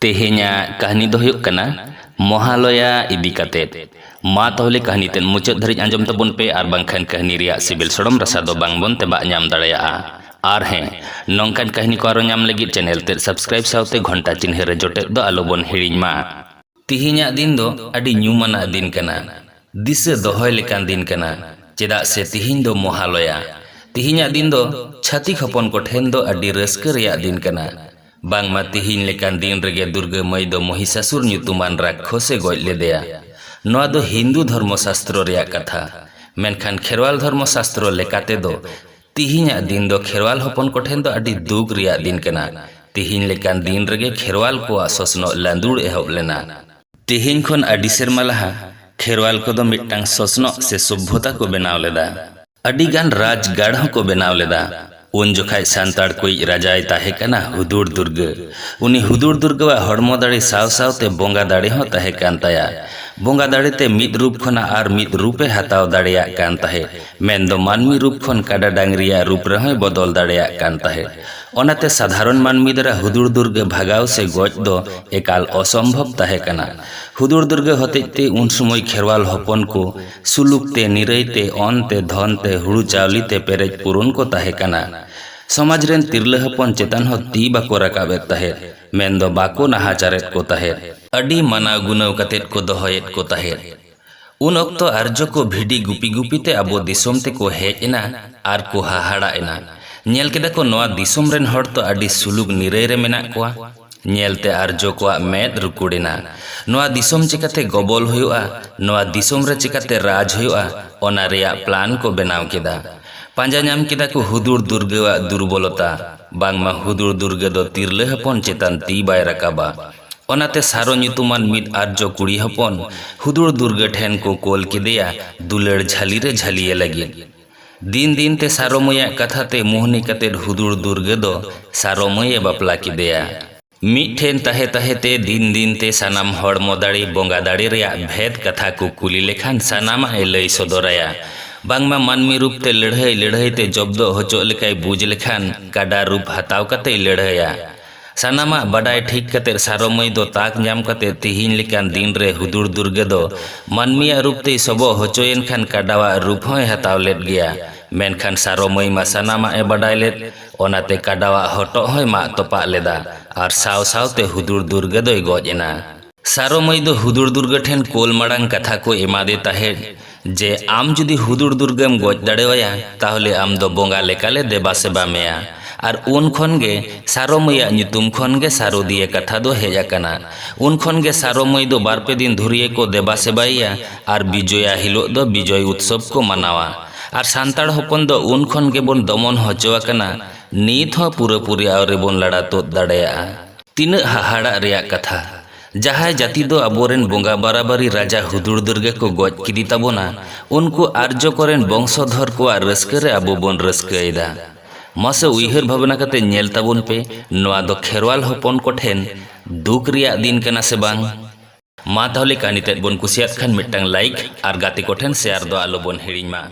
तेहेnya कहानी दो हुयुक कना महालया इदी कातेत मा ताहले कहानी तेन मुचाद धरिज आंजम तबन पे आर बांखान कहानी रिया सिबिल सड़म रसा दो बांगबन तेबा ᱧᱟᱢ दाड़ेयाआ आर हें नोंकान कहानी को आरो ᱧᱟᱢ लगित चैनल ते सब्सक्राइब साउते घंटा चिन्ह रे जोटे दो आलोबन हिड़िñ मा तिहिñा दिन दो अडी ᱧᱩᱢᱟᱱᱟᱜ दिन कना दिसे दोहय लेकान दिन कना चेदा से तिहिñ दो महालया तिहिñा दिन दो छातिक हपन को ठेन दो अडी रस्क रेया दिन कना बांगमा तिहिñ लेकान दिन रेगे दुर्गा मई दो महिषासुर ᱧᱩᱛᱩᱢᱟᱱ राक्षसे गoj लेदेया नोआ दो हिंदू धर्मशास्त्र रेया कथा मेनखान खेरवाल धर्मशास्त्र लेकाते दो तिहिñा दिन दो खेरवाल हपन को ठेन दो अडी दुख रेया दिन कना तिहिñ लेकान दिन रेगे खेरवाल को ससनो लांदुड़ एहब लेना तिहिñ खन अडी सेरमा लहा खेरवाल को दो मिट्टांग ससनो से सभ्यता को बनाव लेदा अडी गान राजगाड़ को बनाव लेदा उन जोखाय सांताड़ कोई राजाय ताहे कना हुदुड़ दुर्ग उनी हुदुड़ दुर्गवा हड़मो दाड़े साव सावते बोंगा दाड़े हो ताहे कान ताया बोंगा दाड़े ते मिद रूप खना आर मिद रूपे हताव दाड़ेया कान ताहे मेन दो मानमी रूप खन काडा डांगरिया रूप रहोय बदल दाड़ेया कान ताहे ओनाते साधारण मानमी द्वारा हुदुड़ दुर्ग भागाव से गज दो एकाल असंभव ताहे कना हुदुड़ दुर्ग हतेते उन समय खेरवाल हपन को सुलुकते निरईते अनते धनते हुड़ू चावलीते पेरेज पुरुन को ताहे कना समाज रेन तिरले हपन चेतन हो ती बाको राकाबेत ताहे मेन दो बाको नाहाचारेत को ताहे अडी मानाव गुनाव कतेत को दोहयेत को ताहे उन अक्तो आर्य को भिडी गुपी गुपीते आबो दिसोम ते को हेज एना आर को हाहाड़ा एना नेल केदा को नोआ दिसोम रेन हड़ तो अडी सुलुग निरई रे मेना कोआ नेलते आर्य को मेद रुकुड़ेना नोआ दिसोम चिकाते गबल हुयुआ नोआ दिसोम रे चिकाते राज हुयुआ ओना रेया प्लान को बनाव केदा पांजा नाम केदा को हुदुड़ दुर्गवा दुर्बलता बांगमा हुदुड़ दुर्ग दो तिरले हपन चेतान ती बाय राकाबा ओनाते सारो ᱧᱩᱛᱩᱢᱟᱱ मिद आर्य कुड़ी हपन हुदुड़ दुर्ग ठेन को कोल केदेया दुलेड़ झाली रे झालिए लगी दिन दिन ते सारोमया कथाते मोहनी कते हुदुड़ दुर्ग दो सारोमये बापला केदेया मिद ठेन ताहे ताहे ते दिन दिन ते सानाम हड़मो दाड़ी बोंगा दाड़ी रेया भेद कथा को कुली लेखान सानामा ए लई सदराया बांगमा मानमी रूप ते लड़हई लड़हई ते जब्दो होचो लेकाय बुझ लेखान काडा रूप हताव कते लड़हया सानामा बडाय ठीक कते सारोमय दो ताक ᱧᱟᱢ कते तिहिñ लेकान दिन रे हुदुड़ दुर्ग दो मानमिया रूप ते सबो होचोयन खान काडावा रूप होय हताव लेत गया मेनखान सारोमय मा सानामा ए बडाय लेत ओनाते काडावा हटो होय मा तोपा लेदा आर साव सावते हुदुड़ दुर्ग दोय गज एना सारोमय दो हुदुड़ दुर्ग ठेन कोल माड़ांग कथा को एमादे ताहे जे आम जुदी हुदुड़ दुर्गम गज दाड़ेवाया ताहले आम दो बोंगा लेकाले देबा सेबा मेया आर उन खनगे सारोमया ᱧᱩᱛᱩᱢ खनगे सारो दिए कथा दो हेज आकाना उन खनगे सारोमय दो बारपे दिन धुरिये को देबा सेबाया आर विजया हिलो दो विजय उत्सव को मनावा आर सांताड़ हपन दो उन खनगे बोन दमन होचो आकाना नीत हो पूरेपूरी आवरे बोन लड़ा तोद दाड़ेया तीन हाहाड़ा रेया कथा जहाय जाति दो आबोरेन बोंगा बाराबारी राजा हुदुड़ दुर्ग को गज किदी ताबोना उनको आर्य कोरेन वंशधर को रस्के रे आबो बोन रस्केदा मासे उइहर भावना कते नेल ताबोन पे नोआ दो खेरवाल हपन को ठेन दुख रिया दिन कना से बांग मा ताहले कहानी तेद बोन कुसियात खान मिट्टांग लाइक आर गाते को ठेन शेयर दो आलो बोन हिड़िñ मा।